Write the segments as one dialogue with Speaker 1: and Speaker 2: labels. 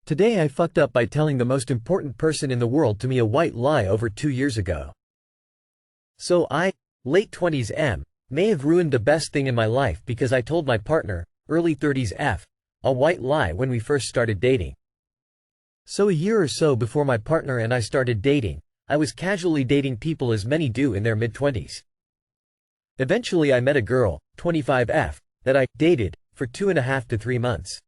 Speaker 1: Today I fucked up by telling the most important person in the world to me a white lie over 2 years ago. So late 20s may have ruined the best thing in my life because I told my partner, early 30s a white lie when we first started dating. So a year or so before my partner and I started dating, I was casually dating people as many do in their mid-20s. Eventually I met a girl, 25 that I dated for 2.5 to 3 months.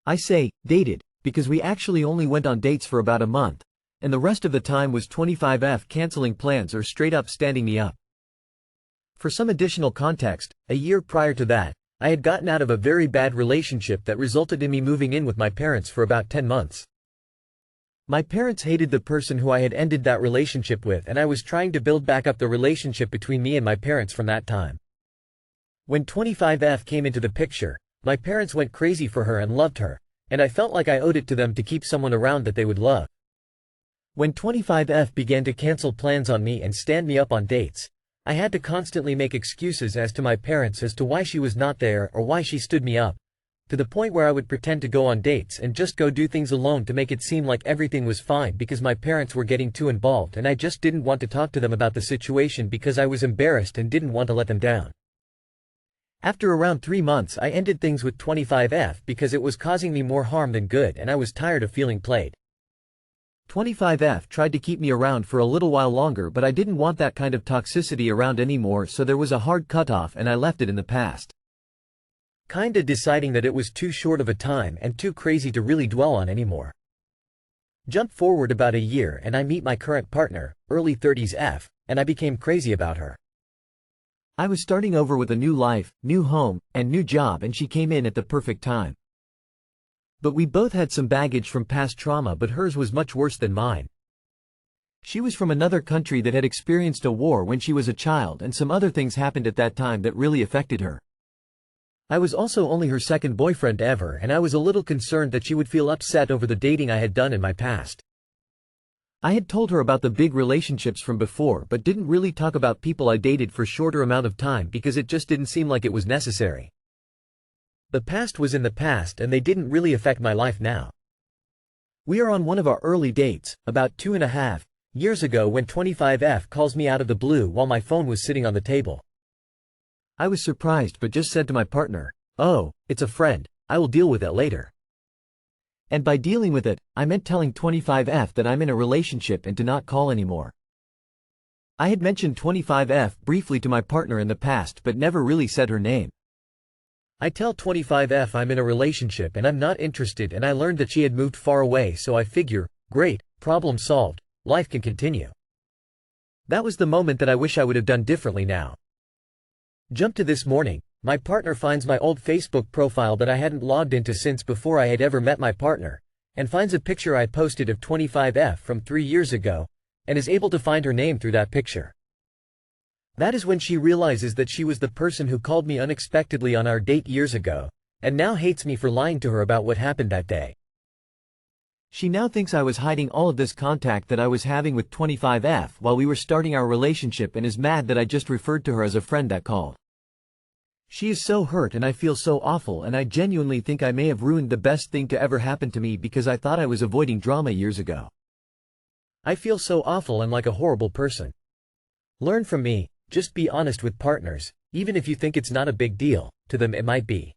Speaker 1: I say dated because we actually only went on dates for about a month, and the rest of the time was 25 canceling plans or straight up standing me up. For some additional context, a year prior to that, I had gotten out of a very bad relationship that resulted in me moving in with my parents for about 10 months. My parents hated the person who I had ended that relationship with, and I was trying to build back up the relationship between me and my parents from that time. When 25 came into the picture, my parents went crazy for her and loved her, and I felt like I owed it to them to keep someone around that they would love. When 25 began to cancel plans on me and stand me up on dates, I had to constantly make excuses as to my parents as to why she was not there or why she stood me up, to the point where I would pretend to go on dates and just go do things alone to make it seem like everything was fine because my parents were getting too involved and I just didn't want to talk to them about the situation because I was embarrassed and didn't want to let them down. After around 3 months I ended things with 25 because it was causing me more harm than good and I was tired of feeling played. 25 tried to keep me around for a little while longer, but I didn't want that kind of toxicity around anymore, so there was a hard cutoff and I left it in the past. Kinda deciding that it was too short of a time and too crazy to really dwell on anymore. Jump forward about a year and I meet my current partner, early 30s and I became crazy about her. I was starting over with a new life, new home, and new job, and she came in at the perfect time. But we both had some baggage from past trauma, but hers was much worse than mine. She was from another country that had experienced a war when she was a child, and some other things happened at that time that really affected her. I was also only her second boyfriend ever, and I was a little concerned that she would feel upset over the dating I had done in my past. I had told her about the big relationships from before, but didn't really talk about people I dated for shorter amount of time because it just didn't seem like it was necessary. The past was in the past and they didn't really affect my life now. We are on one of our early dates, about 2.5 years ago, when 25 calls me out of the blue while my phone was sitting on the table. I was surprised but just said to my partner, "Oh, it's a friend, I will deal with it later." And by dealing with it, I meant telling 25 that I'm in a relationship and to not call anymore. I had mentioned 25 briefly to my partner in the past but never really said her name. I tell 25 I'm in a relationship and I'm not interested, and I learned that she had moved far away, so I figure, great, problem solved, life can continue. That was the moment that I wish I would have done differently now. Jump to this morning. My partner finds my old Facebook profile that I hadn't logged into since before I had ever met my partner, and finds a picture I posted of 25 from 3 years ago, and is able to find her name through that picture. That is when she realizes that she was the person who called me unexpectedly on our date years ago, and now hates me for lying to her about what happened that day. She now thinks I was hiding all of this contact that I was having with 25 while we were starting our relationship, and is mad that I just referred to her as a friend that called. She is so hurt and I feel so awful, and I genuinely think I may have ruined the best thing to ever happen to me because I thought I was avoiding drama years ago. I feel so awful and like a horrible person. Learn from me, just be honest with partners, even if you think it's not a big deal, to them it might be.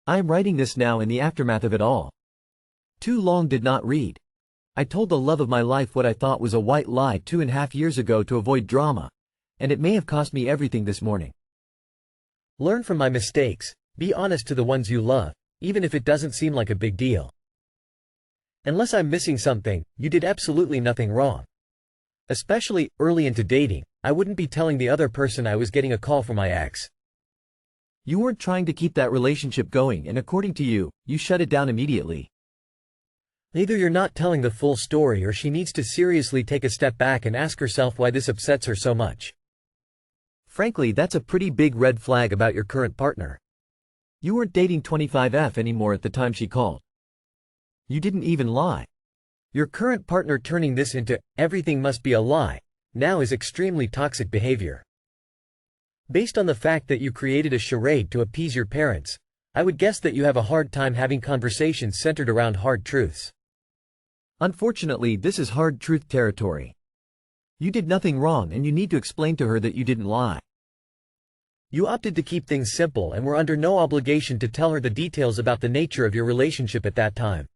Speaker 1: I am writing this now in the aftermath of it all. Too long did not read. I told the love of my life what I thought was a white lie 2.5 years ago to avoid drama, and it may have cost me everything this morning. Learn from my mistakes, be honest to the ones you love, even if it doesn't seem like a big deal. Unless I'm missing something, you did absolutely nothing wrong. Especially, early into dating, I wouldn't be telling the other person I was getting a call from my ex. You weren't trying to keep that relationship going, and according to you, you shut it down immediately. Either you're not telling the full story or she needs to seriously take a step back and ask herself why this upsets her so much. Frankly, that's a pretty big red flag about your current partner. You weren't dating 25 anymore at the time she called. You didn't even lie. Your current partner turning this into everything must be a lie now is extremely toxic behavior. Based on the fact that you created a charade to appease your parents, I would guess that you have a hard time having conversations centered around hard truths.
Speaker 2: Unfortunately, this is hard truth territory. You did nothing wrong and you need to explain to her that you didn't lie.
Speaker 1: You opted to keep things simple and were under no obligation to tell her the details about the nature of your relationship at that time.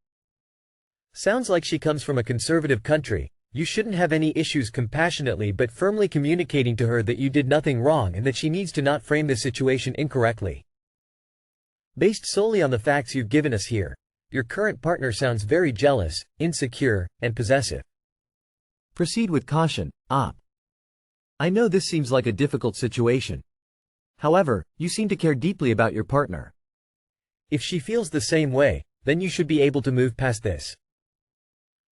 Speaker 1: Sounds like she comes from a conservative country. You shouldn't have any issues compassionately but firmly communicating to her that you did nothing wrong and that she needs to not frame this situation incorrectly. Based solely on the facts you've given us here, your current partner sounds very jealous, insecure, and possessive.
Speaker 2: Proceed with caution, Op. I know this seems like a difficult situation. However, you seem to care deeply about your partner.
Speaker 1: If she feels the same way, then you should be able to move past this.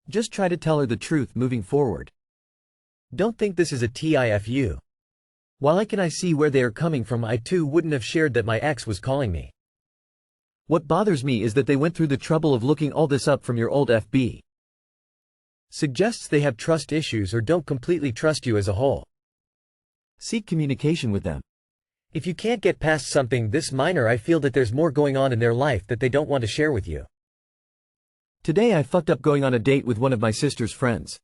Speaker 2: Just try to tell her the truth moving forward.
Speaker 1: Don't think this is a TIFU. While I can see where they are coming from, I too wouldn't have shared that my ex was calling me.
Speaker 2: What bothers me is that they went through the trouble of looking all this up from your old FB.
Speaker 1: Suggests they have trust issues or don't completely trust you as a whole.
Speaker 2: Seek communication with them.
Speaker 1: If you can't get past something this minor, I feel that there's more going on in their life that they don't want to share with you.
Speaker 2: Today I fucked up going on a date with one of my sister's friends.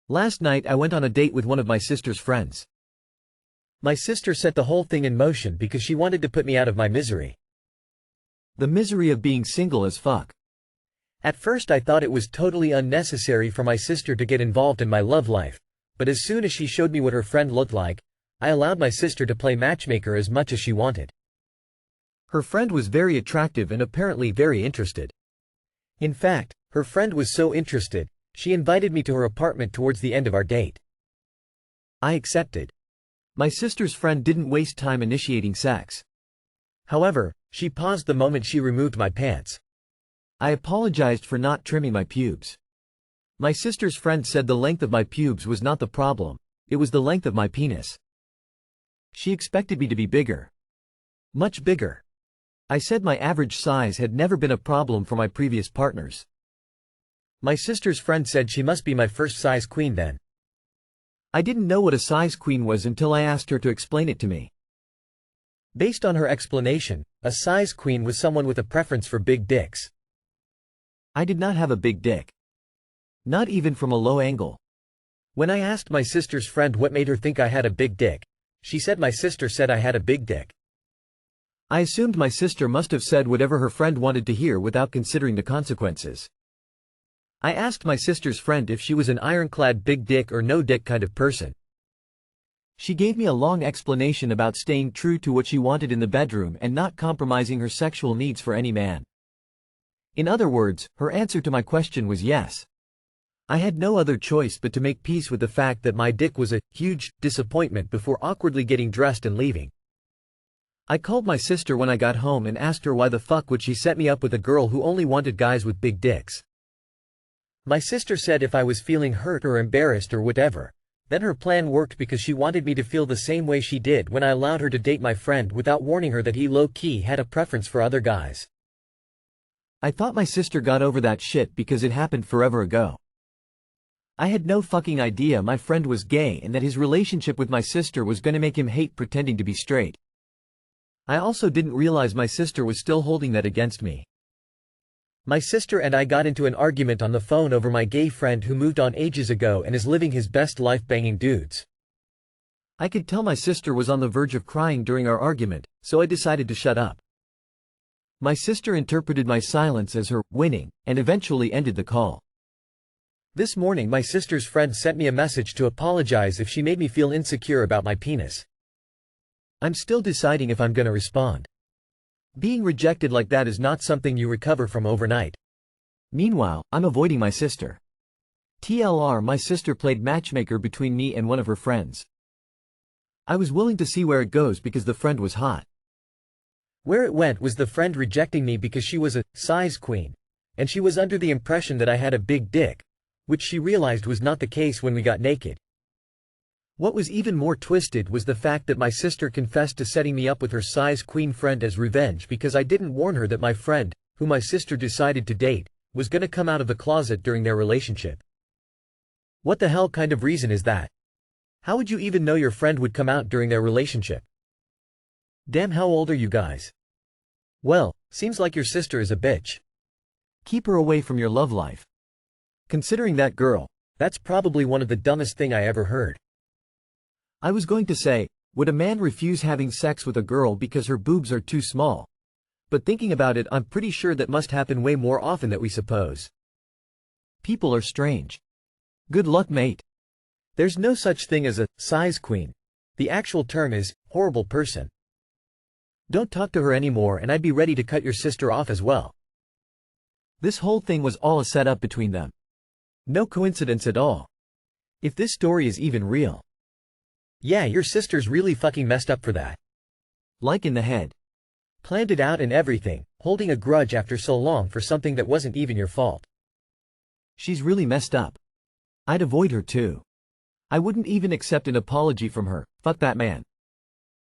Speaker 2: Last night I went on a date with one of my sister's friends.
Speaker 1: My sister set the whole thing in motion because she wanted to put me out of my misery.
Speaker 2: The misery of being single as fuck.
Speaker 1: At first I thought it was totally unnecessary for my sister to get involved in my love life, but as soon as she showed me what her friend looked like, I allowed my sister to play matchmaker as much as she wanted. Her friend was very attractive and apparently very interested. In fact, her friend was so interested, she invited me to her apartment towards the end of our date. I accepted.
Speaker 2: My sister's friend didn't waste time initiating sex.
Speaker 1: However, she paused the moment she removed my pants.
Speaker 2: I apologized for not trimming my pubes. My sister's friend said the length of my pubes was not the problem, it was the length of my penis. She expected me to be bigger. Much bigger. I said my average size had never been a problem for my previous partners.
Speaker 1: My sister's friend said she must be my first size queen then.
Speaker 2: I didn't know what a size queen was until I asked her to explain it to me.
Speaker 1: Based on her explanation, a size queen was someone with a preference for big dicks.
Speaker 2: I did not have a big dick. Not even from a low angle.
Speaker 1: When I asked my sister's friend what made her think I had a big dick, she said my sister said I had a big dick.
Speaker 2: I assumed my sister must have said whatever her friend wanted to hear without considering the consequences. I asked my sister's friend if she was an ironclad big dick or no dick kind of person. She gave me a long explanation about staying true to what she wanted in the bedroom and not compromising her sexual needs for any man. In other words, her answer to my question was yes. I had no other choice but to make peace with the fact that my dick was a huge disappointment before awkwardly getting dressed and leaving. I called my sister when I got home and asked her why the fuck would she set me up with a girl who only wanted guys with big dicks. My sister said if I was feeling hurt or embarrassed or whatever, then her plan worked because she wanted me to feel the same way she did when I allowed her to date my friend without warning her that he low-key had a preference for other guys. I thought my sister got over that shit because it happened forever ago. I had no fucking idea my friend was gay and that his relationship with my sister was gonna make him hate pretending to be straight. I also didn't realize my sister was still holding that against me. My sister and I got into an argument on the phone over my gay friend who moved on ages ago and is living his best life banging dudes. I could tell my sister was on the verge of crying during our argument, so I decided to shut up. My sister interpreted my silence as her winning, and eventually ended the call. This morning my sister's friend sent me a message to apologize if she made me feel insecure about my penis. I'm still deciding if I'm gonna respond. Being rejected like that is not something you recover from overnight. Meanwhile, I'm avoiding my sister. TLR, my sister played matchmaker between me and one of her friends. I was willing to see where it goes because the friend was hot. Where it went was the friend rejecting me because she was a size queen, and she was under the impression that I had a big dick, which she realized was not the case when we got naked. What was even more twisted was the fact that my sister confessed to setting me up with her size queen friend as revenge because I didn't warn her that my friend, who my sister decided to date, was gonna come out of the closet during their relationship. What the hell kind of reason is that? How would you even know your friend would come out during their relationship? Damn, how old are you guys?
Speaker 1: Well, seems like your sister is a bitch.
Speaker 2: Keep her away from your love life. Considering that girl.
Speaker 1: That's probably one of the dumbest thing I ever heard.
Speaker 2: I was going to say, would a man refuse having sex with a girl because her boobs are too small? But thinking about it, I'm pretty sure that must happen way more often than we suppose. People are strange. Good luck, mate.
Speaker 1: There's no such thing as a size queen. The actual term is horrible person. Don't talk to her anymore and I'd be ready to cut your sister off as well.
Speaker 2: This whole thing was all a setup between them. No coincidence at all. If this story is even real.
Speaker 1: Yeah, your sister's really fucking messed up for that.
Speaker 2: Like in the head.
Speaker 1: Planned it out and everything, holding a grudge after so long for something that wasn't even your fault.
Speaker 2: She's really messed up. I'd avoid her too. I wouldn't even accept an apology from her. Fuck that man.